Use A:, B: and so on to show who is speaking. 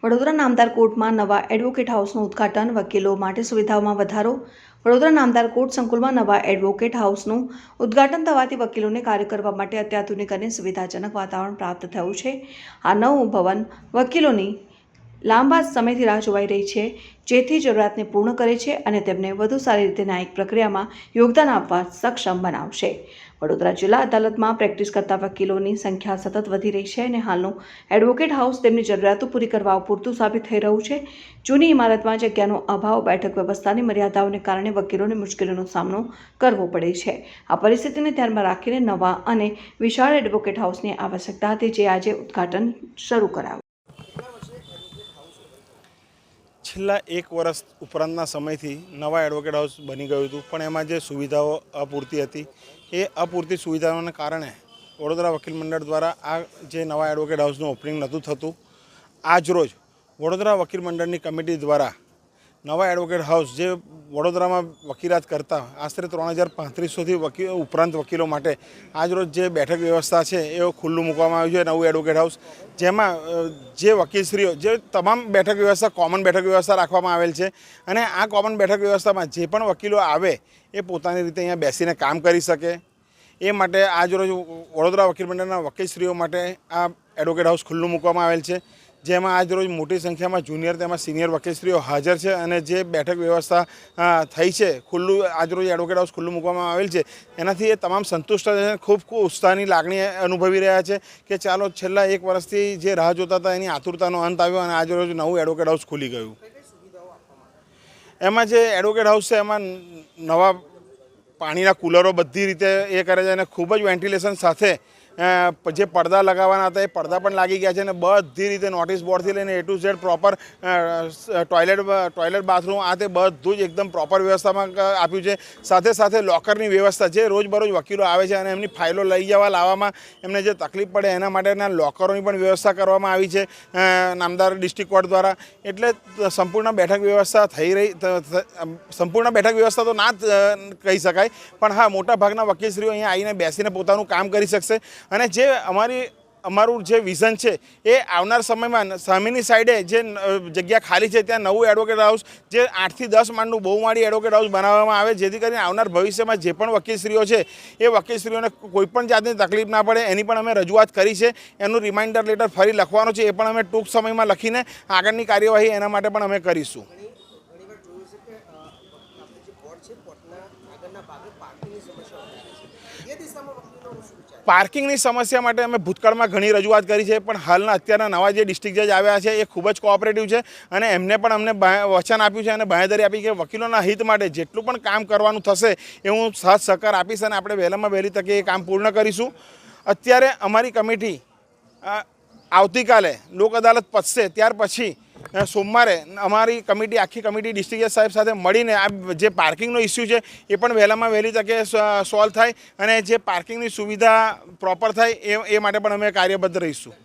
A: વડોદરા નામદાર કોર્ટમાં નવા એડવોકેટ હાઉસનું ઉદ્ઘાટન, વકીલો માટે સુવિધાઓમાં વધારો। વડોદરા નામદાર કોર્ટ સંકુલમાં નવા એડવોકેટ હાઉસનું ઉદ્ઘાટન થવાથી વકીલોને કાર્ય કરવા માટે અત્યાધુનિક અને સુવિધાજનક વાતાવરણ પ્રાપ્ત થયું છે। આ નવું ભવન વકીલોની લાંબા સમયથી રાહ જોવાઈ રહી છે, જેથી જરૂરિયાતને પૂર્ણ કરે છે અને તેમને વધુ સારી રીતે ન્યાયિક પ્રક્રિયામાં યોગદાન આપવા સક્ષમ બનાવશે। વડોદરા જિલ્લા અદાલતમાં પ્રેક્ટિસ કરતા વકીલોની સંખ્યા સતત વધી રહી છે અને હાલનું એડવોકેટ હાઉસ તેમની જરૂરિયાતો પૂરી કરવા પૂરતું સાબિત થઈ રહ્યું છે। જૂની ઇમારતમાં જગ્યાનો અભાવ, બેઠક વ્યવસ્થાની મર્યાદાઓને કારણે વકીલોને મુશ્કેલીનો સામનો કરવો પડે છે। આ પરિસ્થિતિને ધ્યાનમાં રાખીને નવા અને વિશાળ એડવોકેટ હાઉસની આવશ્યકતા હતી, જે આજે ઉદ્ઘાટન શરૂ કરાયું।
B: છેલ્લા એક વર્ષ ઉપરાંતના સમયથી નવા એડવોકેટ હાઉસ બની ગયું હતું, પણ એમાં જે સુવિધાઓ અપૂરતી હતી, એ અપૂરતી સુવિધાઓને કારણે વડોદરા વકીલ મંડળ દ્વારા આ જે નવા એડવોકેટ હાઉસનું ઓપનિંગ નહોતું થતું। આજરોજ વડોદરા વકીલ મંડળની કમિટી દ્વારા નવા એડવોકેટ હાઉસ જે વડોદરામાં વકીલાત કરતા આશરે 3500થી ઉપરાંત વકીલો માટે આજરોજ જે બેઠક વ્યવસ્થા છે એ ખુલ્લું મૂકવામાં આવ્યું છે। નવું એડવોકેટ હાઉસ જેમાં જે વકીલશ્રીઓ જે તમામ બેઠક વ્યવસ્થા કોમન બેઠક વ્યવસ્થા રાખવામાં આવેલ છે અને આ કોમન બેઠક વ્યવસ્થામાં જે પણ વકીલો આવે એ પોતાની રીતે અહીંયા બેસીને કામ કરી શકે, એ માટે આજરોજ વડોદરા વકીલ મંડળના વકીલશ્રીઓ માટે આ એડવોકેટ હાઉસ ખુલ્લું મૂકવામાં આવેલ છે, જેમાં આજરોજ મોટી સંખ્યામાં જુનિયર તેમજ સિનિયર વકીલશ્રીઓ હાજર છે અને જે બેઠક વ્યવસ્થા થઈ છે, ખુલ્લું આજરોજ એડવોકેટ હાઉસ ખુલ્લું મૂકવામાં આવેલ છે, એનાથી એ તમામ સંતુષ્ટ છે, ખૂબ ઉત્સાહની લાગણી અનુભવી રહ્યા છે કે ચાલો છેલ્લા એક વર્ષથી જે રાહ જોતા હતા એની આતુરતાનો અંત આવ્યો અને આજરોજ નવું એડવોકેટ હાઉસ ખુલી ગયું। એમાં જે એડવોકેટ હાઉસ છે એમાં નવા પાણીના કુલરો બધી રીતે એ કરે છે અને ખૂબ જ વેન્ટિલેશન સાથે જે પડદા લગાવવાના હતા એ પડદા પણ લાગી ગયા છે અને બધી રીતે નોટિસ બોર્ડથી લઈને A to Z proper toilet bathroom આ તે બધું જ એકદમ પ્રોપર વ્યવસ્થામાં આપ્યું છે। સાથે સાથે લોકરની વ્યવસ્થા, જે રોજબરોજ વકીલો આવે છે અને એમની ફાઇલો લઈ જવા લાવવામાં એમને જે તકલીફ પડે એના માટેના લોકરોની પણ વ્યવસ્થા કરવામાં આવી છે નામદાર ડિસ્ટ્રિક્ટ કોર્ટ દ્વારા। એટલે સંપૂર્ણ બેઠક વ્યવસ્થા થઈ રહી, સંપૂર્ણ બેઠક વ્યવસ્થા તો ના કહી શકાય, પણ હા, મોટાભાગના વકીલશ્રીઓ અહીંયા આવીને બેસીને પોતાનું કામ કરી શકશે અને જે અમારું જે વિઝન છે એ આવનાર સમયમાં સામેની સાઈડે જે જગ્યા ખાલી છે ત્યાં નવું એડવોકેટ હાઉસ જે 8 થી 10 માળનું બહુમાળી એડવોકેટ હાઉસ બનાવવામાં આવે, જેથી કરીને આવનાર ભવિષ્યમાં જે પણ વકીલશ્રીઓ છે એ વકીલશ્રીઓને કોઈપણ જાતની તકલીફ ના પડે એની પણ અમે રજૂઆત કરી છે। એનું રિમાઇન્ડર લેટર ફરી લખવાનો છે, એ પણ અમે ટૂંક સમયમાં લખીને આગળની કાર્યવાહી એના માટે પણ અમે કરીશું। પાર્કિંગની સમસ્યા માટે અમે ભૂતકાળમાં ઘણી રજૂઆત કરી છે, પણ હાલના અત્યારના નવા જે ડિસ્ટ્રિક્ટ જજ આવ્યા છે એ ખૂબ જ કોઓપરેટિવ છે અને એમને પણ અમને વચન આપ્યું છે અને બાંહેધરી આપી કે વકીલોના હિત માટે જેટલું પણ કામ કરવાનું થશે એ હું સાથ સહકાર આપીશ અને આપણે વહેલામાં વહેલી તકે એ કામ પૂર્ણ કરીશું। અત્યારે અમારી કમિટી આવતીકાલે લોક અદાલત પતશે ત્યાર પછી સોમવારે અમારી કમિટી આખી કમિટી ડિસ્ટ્રિક્ટ જજ સાહેબ સાથે મળીને આ જે પાર્કિંગનો ઇસ્યુ છે એ પણ વહેલામાં વહેલી તકે સોલ્વ થાય અને જે પાર્કિંગની સુવિધા પ્રોપર થાય એ માટે પણ અમે કાર્યબદ્ધ રહીશું।